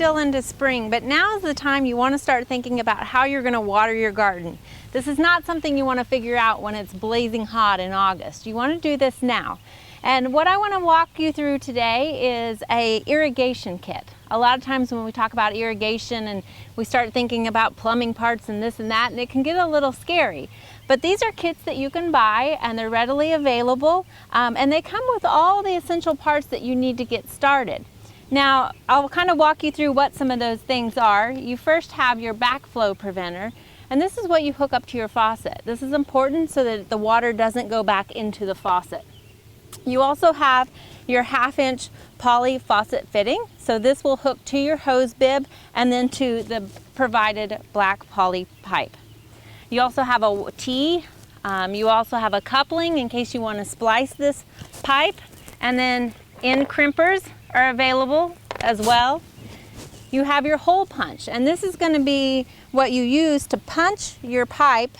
still into spring, but now is the time you want to start thinking about how you're going to water your garden. This is not something you want to figure out when it's blazing hot in August. You want to do this now. And what I want to walk you through today is an irrigation kit. A lot of times when we talk about irrigation and we start thinking about plumbing parts and this and that, and it can get a little scary. But these are kits that you can buy and they're readily available, and they come with all the essential parts that you need to get started. Now, I'll kind of walk you through what some of those things are. You first have your backflow preventer, and this is what you hook up to your faucet. This is important so that the water doesn't go back into the faucet. You also have your 1/2-inch poly faucet fitting. So this will hook to your hose bib and then to the provided black poly pipe. You also have a T. You also have a coupling in case you want to splice this pipe. And then end crimpers are available as well. You have your hole punch, and this is going to be what you use to punch your pipe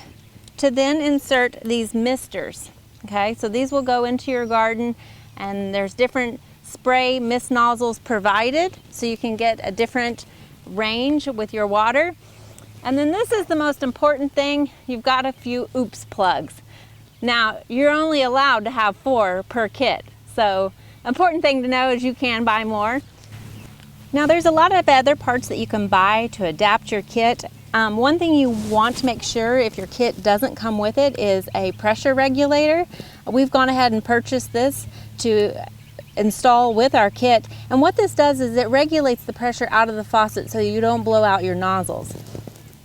to then insert these misters. Okay, so these will go into your garden, and there's different spray mist nozzles provided so you can get a different range with your water. And then this is the most important thing. You've got a few oops plugs. Now, you're only allowed to have 4 per kit, so important thing to know is you can buy more. Now, there's a lot of other parts that you can buy to adapt your kit. One thing you want to make sure if your kit doesn't come with it is a pressure regulator. We've gone ahead and purchased this to install with our kit, and what this does is it regulates the pressure out of the faucet so you don't blow out your nozzles.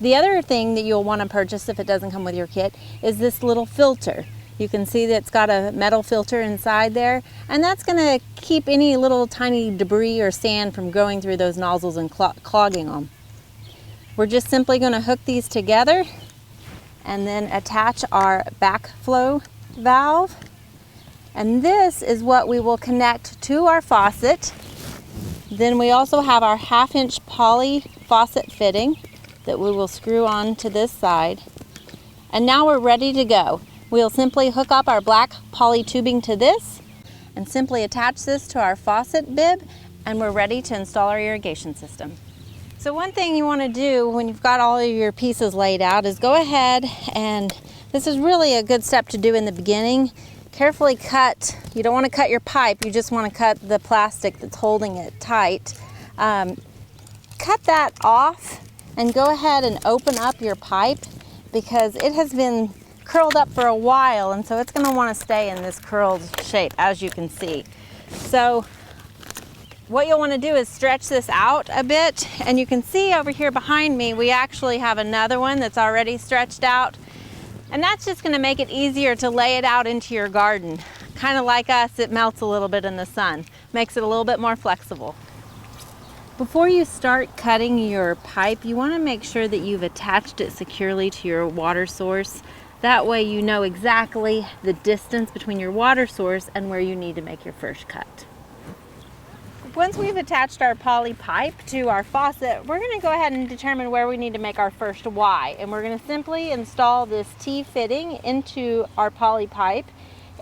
The other thing that you'll want to purchase if it doesn't come with your kit is this little filter. You can see that it's got a metal filter inside there, and that's going to keep any little tiny debris or sand from going through those nozzles and clogging them. We're just simply going to hook these together and then attach our backflow valve. And this is what we will connect to our faucet. Then we also have our 1/2-inch poly faucet fitting that we will screw on to this side. And now we're ready to go. We'll simply hook up our black poly tubing to this and simply attach this to our faucet bib, and we're ready to install our irrigation system. So one thing you want to do when you've got all of your pieces laid out is go ahead, and this is really a good step to do in the beginning. Carefully cut. You don't want to cut your pipe, you just want to cut the plastic that's holding it tight. Cut that off and go ahead and open up your pipe because it has been curled up for a while, and so it's going to want to stay in this curled shape, as you can see. So what you'll want to do is stretch this out a bit, and you can see over here behind me we actually have another one that's already stretched out, and that's just going to make it easier to lay it out into your garden. Kind of like us, it melts a little bit in the sun, makes it a little bit more flexible. Before you start cutting your pipe, you want to make sure that you've attached it securely to your water source. That way you know exactly the distance between your water source and where you need to make your first cut. Once we've attached our poly pipe to our faucet, we're going to go ahead and determine where we need to make our first Y. And we're going to simply install this T fitting into our poly pipe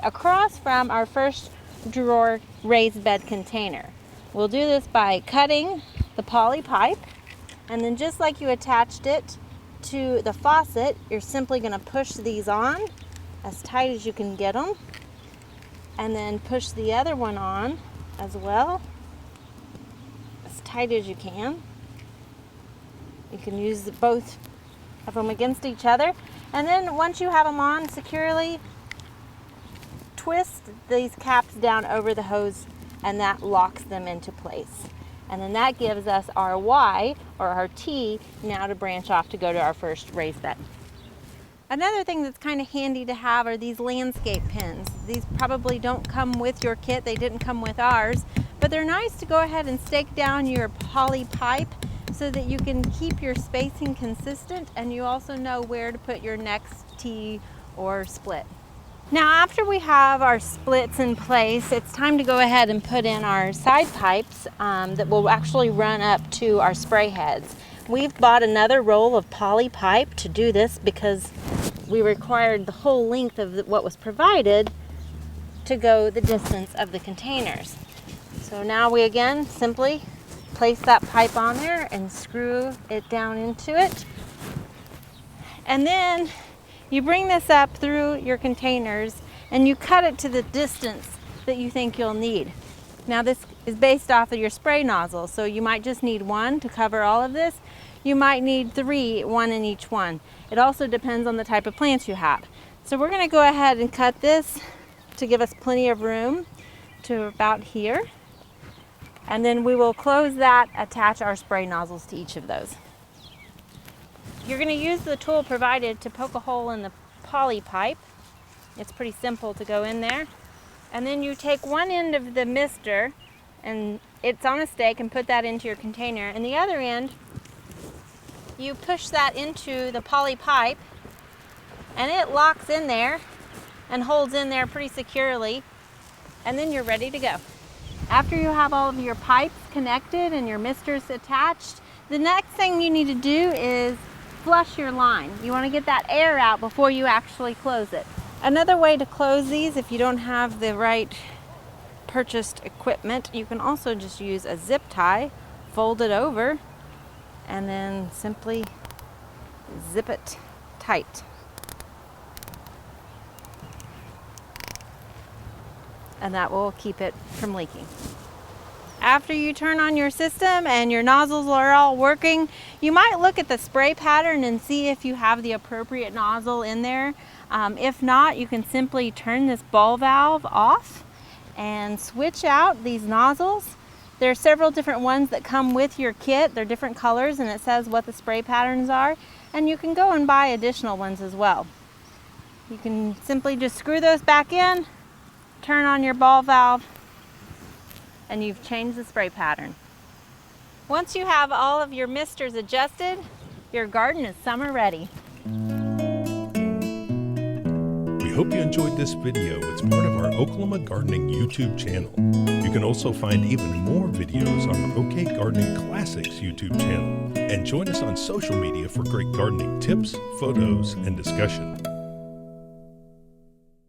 across from our first drawer raised bed container. We'll do this by cutting the poly pipe, and then just like you attached it to the faucet, you're simply going to push these on as tight as you can get them, and then push the other one on as well, as tight as you can. You can use both of them against each other, and then once you have them on securely, twist these caps down over the hose, and that locks them into place. And then that gives us our Y, or our T, now to branch off to go to our first raised bed. Another thing that's kind of handy to have are these landscape pins. These probably don't come with your kit, they didn't come with ours, but they're nice to go ahead and stake down your poly pipe so that you can keep your spacing consistent, and you also know where to put your next T or split. Now, after we have our splits in place, it's time to go ahead and put in our side pipes that will actually run up to our spray heads. We've bought another roll of poly pipe to do this because we required the whole length of what was provided to go the distance of the containers. So now we again simply place that pipe on there and screw it down into it. And then you bring this up through your containers and you cut it to the distance that you think you'll need. Now this is based off of your spray nozzle, so you might just need one to cover all of this. You might need three, one in each one. It also depends on the type of plants you have. So we're gonna go ahead and cut this to give us plenty of room to about here. And then we will close that, attach our spray nozzles to each of those. You're gonna use the tool provided to poke a hole in the poly pipe. It's pretty simple to go in there. And then you take one end of the mister, and it's on a stake, and put that into your container. And the other end, you push that into the poly pipe, and it locks in there and holds in there pretty securely. And then you're ready to go. After you have all of your pipes connected and your misters attached, the next thing you need to do is flush your line. You want to get that air out before you actually close it. Another way to close these, if you don't have the right purchased equipment, you can also just use a zip tie, fold it over, and then simply zip it tight. And that will keep it from leaking. After you turn on your system and your nozzles are all working, you might look at the spray pattern and see if you have the appropriate nozzle in there. If not, you can simply turn this ball valve off and switch out these nozzles. There are several different ones that come with your kit. They're different colors and it says what the spray patterns are. And you can go and buy additional ones as well. You can simply just screw those back in, turn on your ball valve, and you've changed the spray pattern. Once you have all of your misters adjusted, your garden is summer ready. We hope you enjoyed this video. It's part of our Oklahoma Gardening YouTube channel. You can also find even more videos on our OK Gardening Classics YouTube channel. And join us on social media for great gardening tips, photos, and discussion.